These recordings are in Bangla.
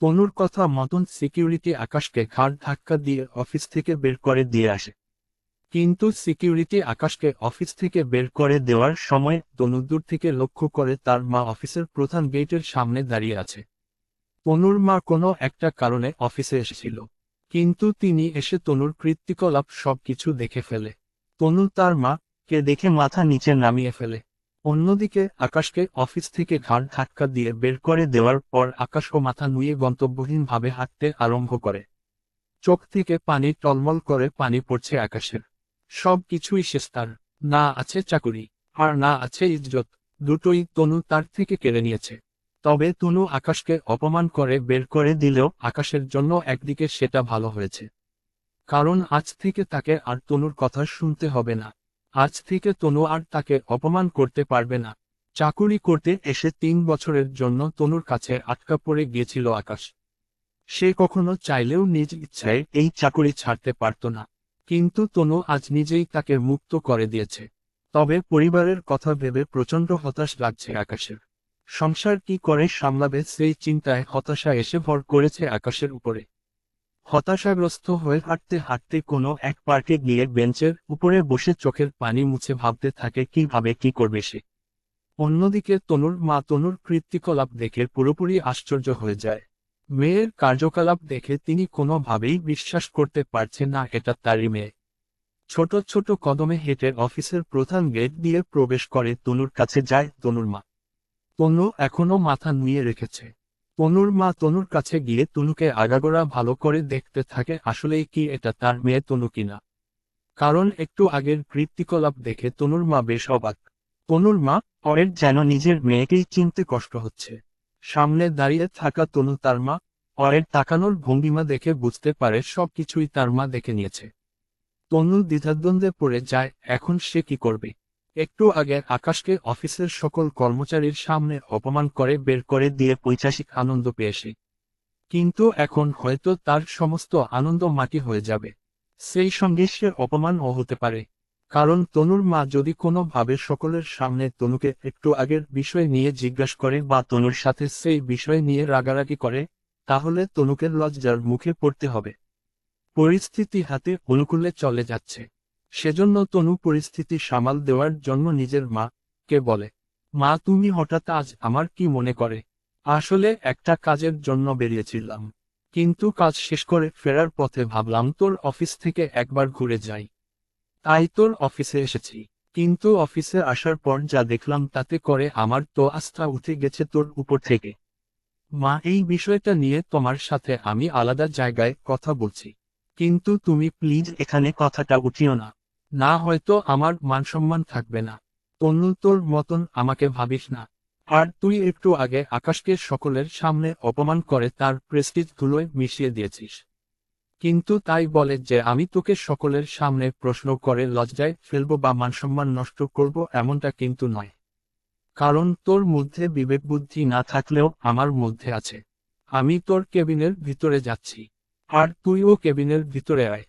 তনুর কথা মতন সিকিউরিটি আকাশকে ঘাড় ধাক্কা দিয়ে অফিস থেকে বের করে দিয়ে আসে। কিন্তু সিকিউরিটি আকাশকে অফিস থেকে বের করে দেওয়ার সময় তনু দূর থেকে লক্ষ্য করে তার মা অফিসের প্রধান গেটের সামনে দাঁড়িয়ে আছে। তনুর মা কোনো একটা কারণে অফিসে এসেছিল, কিন্তু তিনি এসে তনুর কৃত্তিকলাপ সবকিছু দেখে ফেলে। তনু তার মাকে দেখে মাথা নিচে নামিয়ে ফেলে। অন্যদিকে আকাশকে অফিস থেকে ঘাড় ধাক্কা দিয়ে বের করে দেওয়ার পর আকাশও মাথা নুয়ে গন্তব্যহীনভাবে হাঁটতে আরম্ভ করে। চোখ থেকে পানি টলমল করে পানি পড়ছে আকাশের। সব কিছুই শেষ তার। না আছে চাকুরি, আর না আছে ইজ্জত। দুটোই তনু তার থেকে কেড়ে নিয়েছে। তবে তনু আকাশকে অপমান করে বের করে দিলেও আকাশের জন্য একদিকে সেটা ভালো হয়েছে। কারণ আজ থেকে তাকে আর তনুর কথা শুনতে হবে না। আজ থেকে তনু আর তাকে অপমান করতে পারবে না। চাকুরি করতে এসে 3 বছরের জন্য তনুর কাছে আটকা পড়ে গিয়েছিল আকাশ। সে কখনো চাইলেও নিজ ইচ্ছায় এই চাকুরি ছাড়তে পারত না। কিন্তু তনু আজ নিজেই তাকে মুক্ত করে দিয়েছে। তবে পরিবারের কথা ভেবে প্রচণ্ড হতাশ লাগছে আকাশের। সংসার কি করে সামলাবে সেই চিন্তায় হতাশা এসে ভর করেছে আকাশের উপরে। হতাশাগ্রস্ত হয়ে হাঁটতে হাঁটতে কোনো এক পার্কে গিয়ে বেঞ্চের উপরে বসে চোখের পানি মুছে ভাবতে থাকে কিভাবে কি করবে সে। অন্যদিকে তনুর মা তনুর কৃত্তিকলাপ দেখে পুরোপুরি আশ্চর্য হয়ে যায়। মেয়ের কার্যকলাপ দেখে তিনি কোনোভাবেই বিশ্বাস করতে পারছেন না এটা তারই মেয়ে। ছোট ছোট কদমে হেঁটে অফিসের প্রধান গেট দিয়ে প্রবেশ করে তনুর কাছে যায় তনুর মা। তনু এখনো মাথা নুয়ে রেখেছে। তনুর মা তনুর কাছে গিয়ে তনুকে আগাগোড়া ভালো করে দেখতে থাকে আসলেই কি এটা তার মেয়ে তনু কিনা। কারণ একটু আগের কৃত্তিকলাপ দেখে তনুর মা বেশ অবাক। তনুর মা ওর যেন নিজের মেয়েকেই চিনতে কষ্ট হচ্ছে। সামনে দাঁড়িয়ে থাকা তনু তার মা, ওর তাকানোর ভঙ্গিমা দেখে বুঝতে পারে সবকিছুই তার মা দেখে নিয়েছে। তনু দ্বিধাদ্বন্দ্বে পড়ে যায় এখন সে কি করবে। একটু আগে আকাশকে অফিসের সকল কর্মচারীর সামনে অপমান করে বের করে দিয়ে পৈশাচিক আনন্দ পেয়েছে। কিন্তু এখন হয়তো তার সমস্ত আনন্দ মাটি হয়ে যাবে। সেই সঙ্গে সে অপমানও হতে পারে। কারণ তনুর মা যদি কোনোভাবে সকলের সামনে তনুকে একটু আগের বিষয় নিয়ে জিজ্ঞাসা করে বা তনুর সাথে সেই বিষয় নিয়ে রাগারাগি করে, তাহলে তনুকে লজ্জার মুখে পড়তে হবে। পরিস্থিতি হাতে অনুকূলে চলে যাচ্ছে। সেজন্য তনু পরিস্থিতি সামাল দেওয়ার জন্য নিজের মাকে বলে, মা তুমি হঠাৎ আজ আমার কি মনে করে? আসলে একটা কাজের জন্য বেরিয়েছিলাম, কিন্তু কাজ শেষ করে ফেরার পথে ভাবলাম তোর অফিস থেকে একবার ঘুরে যাই। তাই তোর অফিসে এসেছি। কিন্তু অফিসে আসার পর যা দেখলাম তাতে করে আমার তো আস্থা উঠে গেছে তোর উপর থেকে। মা এই বিষয়টা নিয়ে তোমার সাথে আমি আলাদা জায়গায় কথা বলছি। কিন্তু তুমি প্লিজ এখানে কথাটা উঠিও না। না হয়তো আমার মানসম্মান থাকবে না। তনু তোর মতন আমাকে ভাবিস না। আর তুই একটু আগে আকাশকে সকলের সামনে অপমান করে তার প্রেস্টিজ ধুলোয় মিশিয়ে দিয়েছিস। কিন্তু তাই বলে যে আমি তোকে সকলের সামনে প্রশ্ন করে লজ্জায় ফেলবো বা মানসম্মান নষ্ট করব এমনটা কিন্তু নয়। কারণ তোর মধ্যে বিবেকবুদ্ধি না থাকলেও আমার মধ্যে আছে। আমি তোর কেবিনের ভিতরে যাচ্ছি। আর তুইও কেবিনের ভিতরে আয়।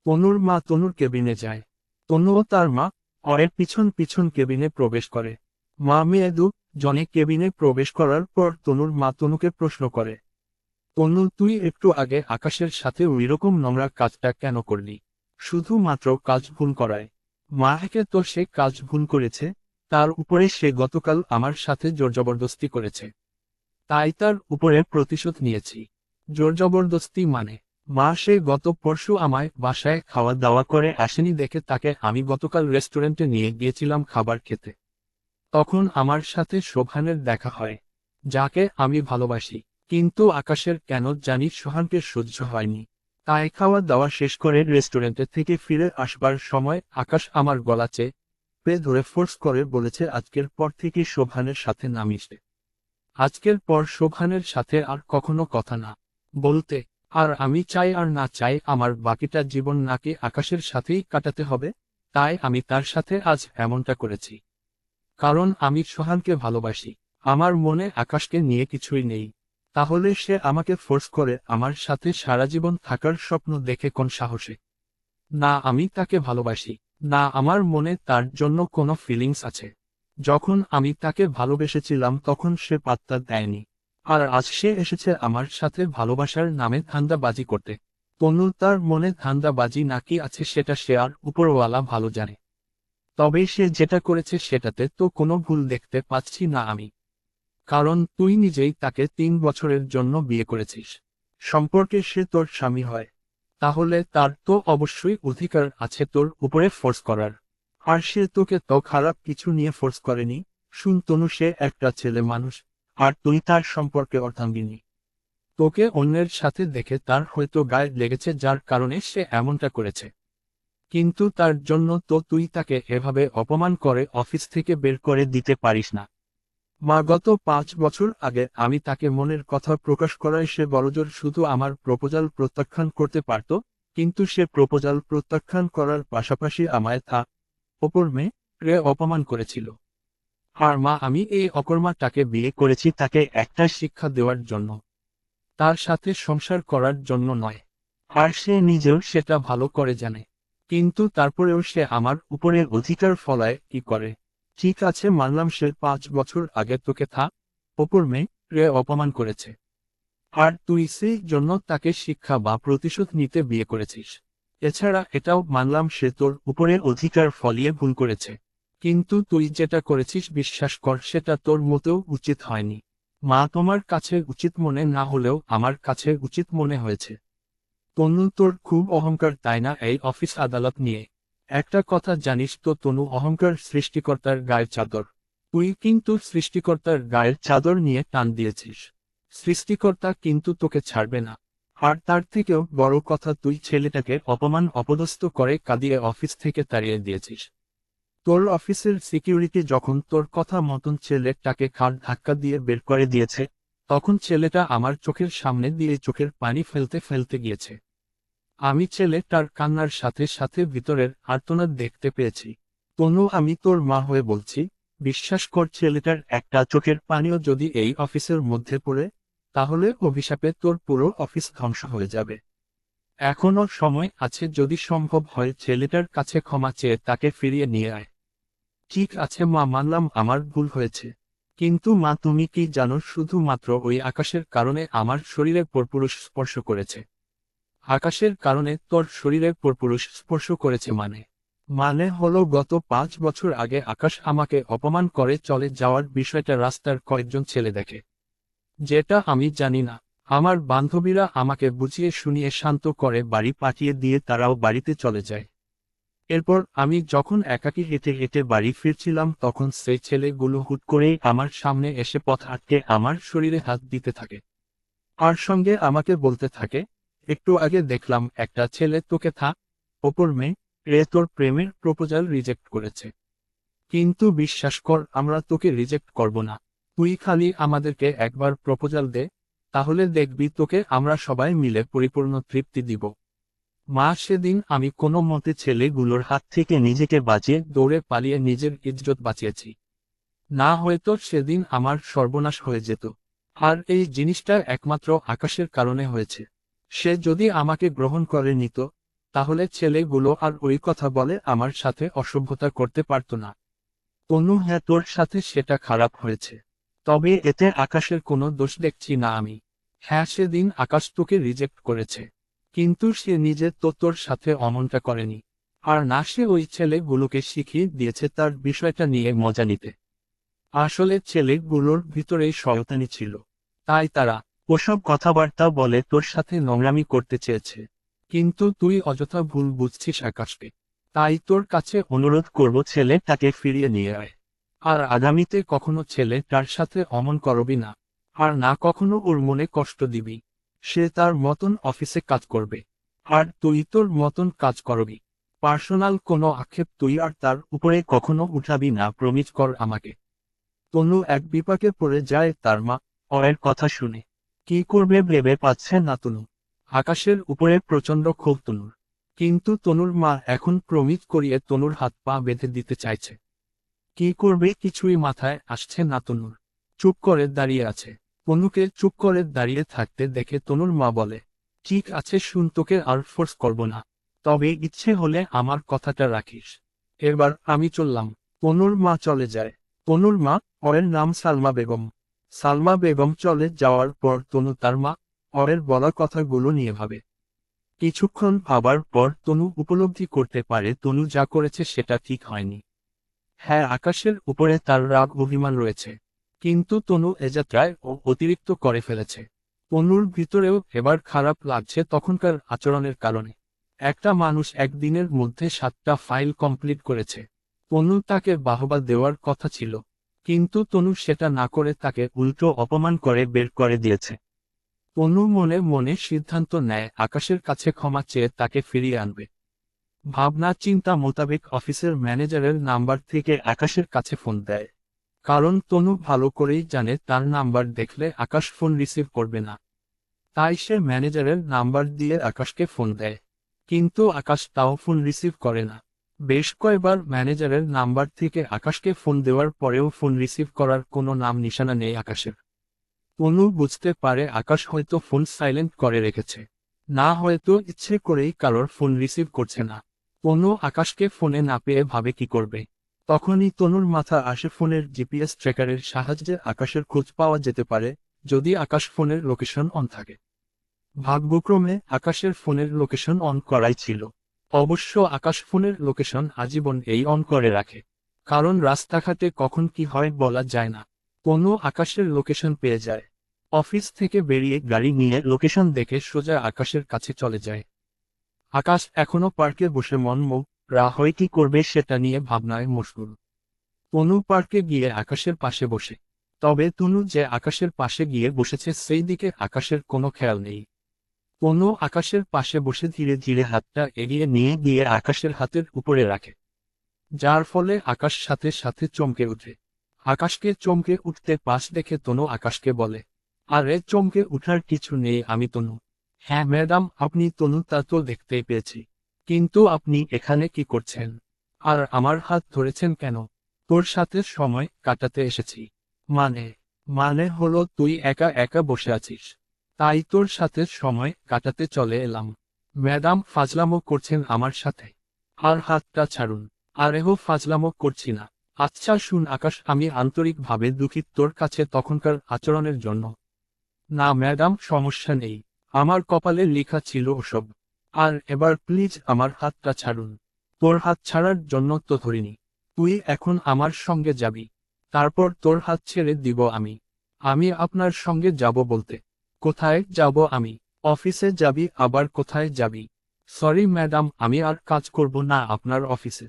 তনুর মা তনুর কেবিনে যায়। তনুও তার মা ওর পিছন পিছন কেবিনে প্রবেশ করে। মা মেয়ে জনে কেবিনে প্রবেশ করার পর তনুর মা তনুকে প্রশ্ন করে, তনু তুই একটু আগে আকাশের সাথে ওইরকম নোংরা কাজটা কেন করলি? শুধুমাত্র কাজ ভুল করায়। মাকে তো সে কাজ ভুল করেছে, তার উপরে সে গতকাল আমার সাথে জোরজবরদস্তি করেছে। তাই তার উপরে প্রতিশোধ নিয়েছি। জোরজবরদস্তি মানে? মা সে গত পরশু আমায় বাসায় খাওয়া দাওয়া করে আসেনি দেখে তাকে আমি গতকাল রেস্টুরেন্টে নিয়ে গিয়েছিলাম খাবার খেতে। তখন আমার সাথে শোভানের দেখা হয়, যাকে আমি ভালোবাসি। কিন্তু আকাশের কেন জানি সোহানকে সহ্য হয়নি। তাই খাওয়া দাওয়া শেষ করে রেস্টুরেন্টে থেকে ফিরে আসবার সময় আকাশ আমার গলা চেপে ধরে ফোর্স করে বলেছে আজকের পর থেকে শোভানের সাথে না মিশতে। আজকের পর শোভানের সাথে আর কখনো কথা না বলতে। আর আমি চাই আর না চাই আমার বাকিটা জীবন নাকি আকাশের সাথেই কাটাতে হবে। তাই আমি তার সাথে আজ এমনটা করেছি। কারণ আমি সোহানকে ভালোবাসি। আমার মনে আকাশকে নিয়ে কিছুই নেই। তাহলে সে আমাকে ফোর্স করে আমার সাথে সারা জীবন থাকার স্বপ্ন দেখে কোন সাহসে? না আমি তাকে ভালোবাসি, না আমার মনে তার জন্য কোনো ফিলিংস আছে। যখন আমি তাকে ভালোবেসেছিলাম তখন সে পাত্তা দেয়নি। আর আজ সে এসেছে আমার সাথে ভালোবাসার নামে ধান্দাবাজি করতে। তনু তার মনে ধান্দাবাজি নাকি আছে সেটা সে আর উপরওয়ালা ভালো জানে। তবে সে যেটা করেছে সেটাতে তো কোনো ভুল দেখতে পাচ্ছি না আমি। কারণ তুই নিজেই তাকে 3 বছরের জন্য বিয়ে করেছিস। সম্পর্কে সে তোর স্বামী হয়। তাহলে তার তো অবশ্যই অধিকার আছে তোর উপরে ফোর্স করার। আর সে তোকে তো খারাপ কিছু নিয়ে ফোর্স করেনি। শুন তনু, সে একটা ছেলে মানুষ। আর তুই তার সম্পর্কে অর্ধাঙ্গিনী। তোকে অন্যের সাথে দেখে তার হয়তো গায়ে লেগেছে, যার কারণে সে এমনটা করেছে। কিন্তু তার জন্য তো তুই তাকে এভাবে অপমান করে অফিস থেকে বের করে দিতে পারিস না। গত 5 বছর আগে আমি তাকে মনের কথা প্রকাশ করায় সে বড়জোর শুধু আমার প্রপোজাল প্রত্যাখ্যান করতে পারত, কিন্তু সে প্রপোজাল প্রত্যাখ্যান করার পাশাপাশি আমায় ওপর মেয়ে অপমান করেছিল। আর আমি এই অকর্মাটাকে বিয়ে করেছি তাকে একটা শিক্ষা দেওয়ার জন্য, তার সাথে সংসার করার জন্য নয়। আর সে নিজেও সেটা ভালো করে জানে। কিন্তু তারপরেও সে আমার উপরে অধিকার ফলায় কি করে? ঠিক আছে, মানলাম সে 5 বছর আগে তোকে ওপর মেয়ে অপমান করেছে। আর তুই সেই জন্য তাকে শিক্ষা বা প্রতিশোধ নিতে বিয়ে করেছিস। এছাড়া এটাও মানলাম সে তোর উপরে অধিকার ফলিয়ে ভুল করেছে। কিন্তু তুই যেটা করেছিস বিশ্বাস কর সেটা তোর মোটেও উচিত হয়নি। তোমার কাছে উচিত মনে না হলেও আমার কাছে উচিত মনে হয়েছে। তনু, তোর খুব অহংকার তাই না এই অফিস আদালত নিয়ে? একটা কথা জানিস তো তনু, অহংকার সৃষ্টিকর্তার গায়ের চাদর। তুই কিন্তু সৃষ্টিকর্তার গায়ের চাদর নিয়ে টান দিয়েছিস। সৃষ্টিকর্তা কিন্তু তোকে ছাড়বে না। আর তার থেকেও বড় কথা, তুই ছেলেটাকে অপমান অপদস্থ করে কাঁদিয়ে অফিস থেকে তাড়িয়ে দিয়েছিস। তোর অফিসের সিকিউরিটি যখন তোর কথা মতন ছেলেটাকে ঘাড় ধাক্কা দিয়ে বের করে দিয়েছে, তখন ছেলেটা আমার চোখের সামনে দিয়ে চোখের পানি ফেলতে ফেলতে গিয়েছে। আমি ছেলেটার কান্নার সাথে সাথে ভিতরের আর্তনাদ দেখতে পেয়েছি। তনু, আমি তোর মা হয়ে বলছি, বিশ্বাস কর ছেলেটার একটা চোখের পানিও যদি এই অফিসের মধ্যে পড়ে, তাহলে অভিশাপে তোর পুরো অফিস ধ্বংস হয়ে যাবে। এখনো সময় আছে, যদি সম্ভব হয় ছেলেটার কাছে ক্ষমা চেয়ে তাকে ফিরিয়ে নিয়ে আয়। ঠিক আছে মানলাম আমার ভুল হয়েছে। কিন্তু তুমি কি জানো, শুধুমাত্র ওই আকাশের কারণে আমার শরীরে পরপুরুষ স্পর্শ করেছে। আকাশের কারণে তোর শরীরে পরপুরুষ স্পর্শ করেছে মানে হলো গত 5 বছর আগে আকাশ আমাকে অপমান করে চলে যাওয়ার বিষয়টা রাস্তার কয়েকজন ছেলে দেখে, যেটা আমি জানি না। আমার বান্ধবীরা আমাকে বুঝিয়ে শুনিয়ে শান্ত করে বাড়ি পাঠিয়ে দিয়ে তারাও বাড়িতে চলে যায়। এরপর আমি যখন একাকী হেঁটে হেঁটে বাড়ি ফিরছিলাম তখন সেই ছেলেগুলো হুট করেই আমার সামনে এসে পথ আটকে আমার শরীরে হাত দিতে থাকে। আর সঙ্গে আমাকে বলতে থাকে, একটু আগে দেখলাম একটা ছেলে তোকে ওপর মেয়ে তোর প্রেমের প্রপোজাল রিজেক্ট করেছে। কিন্তু বিশ্বাস কর, আমরা তোকে রিজেক্ট করব না। তুই খালি আমাদেরকে একবার প্রপোজাল দে, তাহলে দেখবি তোকে আমরা সবাই মিলে পরিপূর্ণ তৃপ্তি দিব। সেদিন আমি কোনো মতে ছেলেগুলোর হাত থেকে নিজেকে বাঁচিয়ে দৌড়ে পালিয়ে নিজের ইজ্জত বাঁচিয়েছি। না হয়তো সেদিন আমার সর্বনাশ হয়ে যেত। আর এই জিনিসটা একমাত্র আকাশের কারণে হয়েছে। সে যদি আমাকে গ্রহণ করে নিত, তাহলে ছেলেগুলো আর ওই কথা বলে আমার সাথে অসভ্যতা করতে পারত না। তনু, হ্যাঁ তোর সাথে সেটা খারাপ হয়েছে, তবে এতে আকাশের কোনো দোষ দেখছি না আমি। হ্যাঁ, সেদিন আকাশ তোকে রিজেক্ট করেছে, কিন্তু সে নিজে তো তোর সাথে অমনটা করেনি। আর না, সে ওই ছেলেগুলোকে শিখিয়ে দিয়েছে তার বিষয়টা নিয়ে মজা নিতে। আসলে ছেলেগুলোর ভিতরেই শয়তানি ছিল, তাই তারা ওসব কথাবার্তা বলে তোর সাথে নোংরামি করতে চেয়েছে। কিন্তু তুই অযথা ভুল বুঝছিস আকাশকে। তাই তোর কাছে অনুরোধ করব, ছেলেটাকে ফিরিয়ে নিয়ে আয়। আর আগামীতে কখনো ছেলেটার সাথে অমন করবি না। আর না কখনো ওর মনে কষ্ট দিবি। সে তার মতন অফিসে কাজ করবে, আর তুই তোর মতন কাজ করবি। পার্সোনাল কোনো আক্ষেপ তুই আর তার উপরে কখনো উঠাবি না, প্রমিস কর আমাকে। তনু এক বিপাকে পড়ে যায় তার মা ওর কথা শুনে। কি করবে ভেবে পাচ্ছে না তনু। আকাশের উপরে প্রচণ্ড ক্ষোভ তনুর। কিন্তু তনুর মা এখন প্রমিস করিয়ে তনুর হাত পা বেঁধে দিতে চাইছে। কি করবে কিছুই মাথায় আসছে না তনুর। চুপ করে দাঁড়িয়ে আছে। তনুকে চুপ করে দাঁড়িয়ে থাকতে দেখে তনুর মা বলে, ঠিক আছে শুন, তোকে আর ফোর্স করব না, তবে ইচ্ছে হলে আমার কথাটা রাখিস। এবার আমি চললাম। তনুর মা চলে যায়। তনুর মা, ওর নাম সালমা বেগম। সালমা বেগম চলে যাওয়ার পর তনু তার মা অরের বলা কথাগুলো নিয়ে ভাবে। কিছুক্ষণ ভাবার পর তনু উপলব্ধি করতে পারে তনু যা করেছে সেটা ঠিক হয়নি। হ্যাঁ, আকাশের উপরে তার রাগ অভিমান রয়েছে, কিন্তু তনু এ যাত্রায় ও অতিরিক্ত করে ফেলেছে। তনুর ভিতরেও এবার খারাপ লাগছে তখনকার আচরণের কারণে। একটা মানুষ একদিনের মধ্যে 7টা ফাইল কমপ্লিট করেছে। তনু তাকে বাহবা দেওয়ার কথা ছিল, কিন্তু তনু সেটা না করে তাকে উল্টো অপমান করে বের করে দিয়েছে। তনু মনে মনে সিদ্ধান্ত নেয় আকাশের কাছে ক্ষমা চেয়ে তাকে ফিরিয়ে আনবে। ভাবনা চিন্তা মোতাবেক অফিসের ম্যানেজারের নাম্বার থেকে আকাশের কাছে ফোন দেয়। কারণ তনু ভালো করেই জানে তার নাম্বার দেখলে আকাশ ফোন রিসিভ করবে না। তাই সে ম্যানেজারের নাম্বার দিয়ে আকাশকে ফোন দেয়, কিন্তু আকাশ তাও ফোন রিসিভ করে না। বেশ কয়েকবার ম্যানেজারের নাম্বার থেকে আকাশকে ফোন দেওয়ার পরেও ফোন রিসিভ করার কোনো নাম নিশানা নেই আকাশের। তনু বুঝতে পারে আকাশ হয়তো ফোন সাইলেন্ট করে রেখেছে, না হয়তো ইচ্ছে করেই কারোর ফোন রিসিভ করছে না। তনু আকাশকে ফোনে না পেয়ে ভাবে কি করবে। তখনই তনুর মাথা আসে ফোনের জিপিএস ট্র্যাকারের সাহায্যে আকাশের খোঁজ পাওয়া যেতে পারে, যদি আকাশ ফোনের লোকেশন অন থাকে। ভাগ্যক্রমে আকাশের ফোনের লোকেশন অন করাই ছিল। অবশ্য আকাশ ফোনের লোকেশন আজীবন এই অন করে রাখে, কারণ রাস্তাঘাটে কখন কি হয় বলা যায় না। তনু আকাশের লোকেশন পেয়ে যায়। অফিস থেকে বেরিয়ে গাড়ি নিয়ে লোকেশন দেখে সোজা আকাশের কাছে চলে যায়। আকাশ এখনো পার্কে বসে মনমুগ্ধ, হয়ে কি করবে সেটা নিয়ে ভাবনায় মশগুল। তনু পার্কে গিয়ে আকাশের পাশে বসে, তবে তনু যে আকাশের পাশে গিয়ে বসেছে সেই দিকে আকাশের কোনো খেয়াল নেই। তনু আকাশের পাশে বসে ধীরে ধীরে হাতটা এগিয়ে নিয়ে গিয়ে আকাশের হাতের উপরে রাখে, যার ফলে আকাশ সাথে সাথে চমকে ওঠে। আকাশকে চমকে উঠতে পাশ দেখে তনু আকাশকে বলে, আরে চমকে উঠার কিছু নেই, আমি তনু। হ্যাঁ ম্যাডাম, আপনি তনু, তা তো দেখতেই পেয়েছি, কিন্তু আপনি এখানে কি করছেন? আর আমার হাত ধরেছেন কেন? তোর সাথে সময় কাটাতে এসেছি। মানে মানে হলো তুই একা একা বসে আছিস, তাই তোর সাথে সময় কাটাতে চলে এলাম। ম্যাডাম ফাজলামো করছেন আমার সাথে, আর হাতটা ছাড়ুন। আরেহো ফাজলামো করছি না। আচ্ছা শুন আকাশ, আমি আন্তরিকভাবে দুঃখিত তোর কাছে তখনকার আচরণের জন্য। না ম্যাডাম, সমস্যা নেই, আমার কপালে লেখা ছিল ওসব। আর এবার প্লিজ আমার হাতটা ছাড়ুন। তোর হাত ছাড়ার জন্য তো ধরিনি। তুই এখন আমার সঙ্গে যাবি, তারপর তোর হাত ছেড়ে দিব আমি। আমি আপনার সঙ্গে যাব বলতে? কোথায় যাব আমি? অফিসে যাবি? আবার কোথায় যাবি? সরি ম্যাডাম, আমি আর কাজ করব না আপনার অফিসে।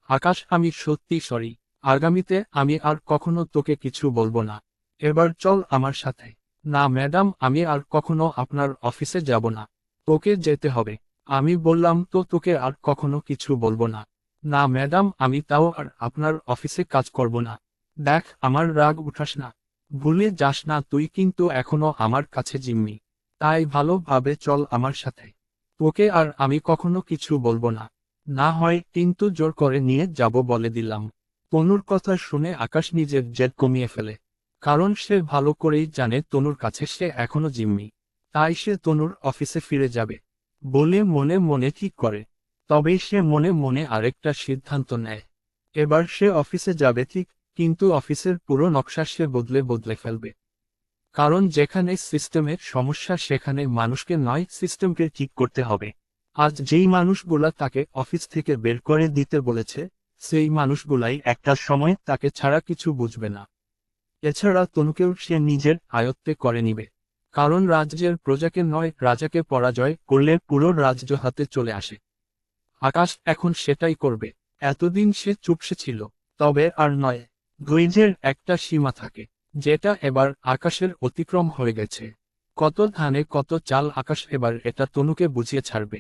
আকাশ, আমি সত্যি সরি। আগামীতে আমি আর কখনো তোকে কিছু বলবো না। এবার চল আমার সাথে। না ম্যাডাম, আমি আর কখনো আপনার অফিসে যাব না। তোকে যেতে হবে। আমি বললাম তো তোকে আর কখনো কিছু বলবো না। না ম্যাডাম, আমি তাও আর আপনার অফিসে কাজ করব না। দেখ, আমার রাগ উঠাস না। ভুলে যাস না তুই কিন্তু এখনো আমার কাছে জিম্মি। তাই ভালোভাবে চল আমার সাথে। তোকে আর আমি কখনো কিছু বলবো না। না হয় কিন্তু জোর করে নিয়ে যাব বলে দিলাম। তনুর কথা শুনে আকাশ নিজের জেদ কমিয়ে ফেলে, কারণ সে ভালো করেই জানে তনুর কাছে সে এখনো জিম্মি। তাই সে তনুর অফিসে ফিরে যাবে বলে মনে মনে ঠিক করে। তবে সে মনে মনে আরেকটা সিদ্ধান্ত নেয়। এবার সে অফিসে যাবে ঠিক, কিন্তু অফিসের পুরো নকশা সে বদলে বদলে ফেলবে। কারণ যেখানে সিস্টেমের সমস্যা সেখানে মানুষকে নয়, সিস্টেমকে ঠিক করতে হবে। আজ যেই মানুষগুলা তাকে অফিস থেকে বের করে দিতে বলেছে, সেই মানুষগুলাই একটা সময় তাকে ছাড়া কিছু বুঝবে না। এছাড়া তনুকেও সে নিজের আয়ত্তে করে নিবে। কারণ রাজ্যের প্রজাকে নয়, রাজাকে পরাজয় করলে পুরো রাজ্য হাতে চলে আসে। আকাশ এখন সেটাই করবে। এতদিন সে চুপসে ছিল, তবে আর নয়। ধৈর্যের একটা সীমা থাকে, যেটা এবার আকাশের অতিক্রম হয়ে গেছে। কত ধানে কত চাল, আকাশ এবার এটা তনুকে বুঝিয়ে ছাড়বে।